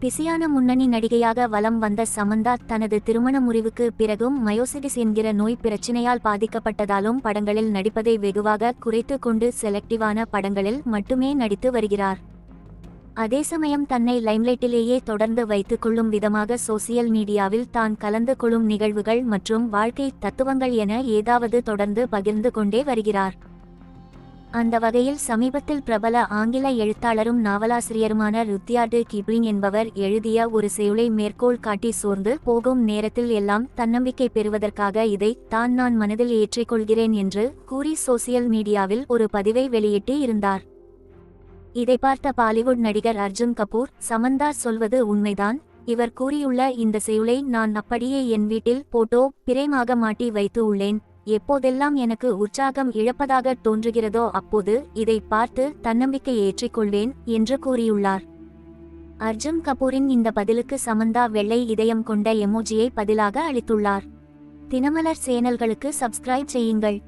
பிஸியான முன்னணி நடிகையாக வலம் வந்த சமந்தா தனது திருமண முறிவுக்கு பிறகும் மயோசிடிஸ் என்கிற நோய் பிரச்சினையால் பாதிக்கப்பட்டதாலும் படங்களில் நடிப்பதை வெகுவாக குறைத்து கொண்டு செலக்டிவான படங்களில் மட்டுமே நடித்து வருகிறார். அதே சமயம் தன்னை லைம்லைட்டிலேயே தொடர்ந்து வைத்துக் கொள்ளும் விதமாக சோசியல் மீடியாவில் தான் கலந்து கொள்ளும் நிகழ்வுகள் மற்றும் வாழ்க்கை தத்துவங்கள் என ஏதாவது தொடர்ந்து பகிர்ந்து கொண்டே வருகிறார். அந்த வகையில் சமீபத்தில் பிரபல ஆங்கில எழுத்தாளரும் நாவலாசிரியருமான ருத்யார்டு கிப்ளிங் என்பவர் எழுதிய ஒரு செய்யுளை மேற்கோள் காட்டி சோர்ந்து போகும் நேரத்தில் எல்லாம் தன்னம்பிக்கை பெறுவதற்காக இதை நான் மனதில் ஏற்றிக்கொள்கிறேன் என்று கூறி சோசியல் மீடியாவில் ஒரு பதிவை வெளியிட்டு இருந்தார். இதை பார்த்த பாலிவுட் நடிகர் அர்ஜுன் கபூர், சமந்தா சொல்வது உண்மைதான், இவர் கூறியுள்ள இந்த செய்யுளை நான் அப்படியே என் வீட்டில் போட்டோ பிரேமாக மாட்டி வைத்து உள்ளேன். எப்போதெல்லாம் எனக்கு உற்சாகம் இழப்பதாக தோன்றுகிறதோ அப்போது இதை பார்த்து தன்னம்பிக்கை ஏற்றிக்கொள்வேன் என்று கூறியுள்ளார். அர்ஜுன் கபூரின் இந்த பதிலுக்கு சமந்தா வெள்ளை இதயம் கொண்ட எமோஜியை பதிலாக அளித்துள்ளார். தினமலர் சேனல்களுக்கு சப்ஸ்கிரைப் செய்யுங்கள்.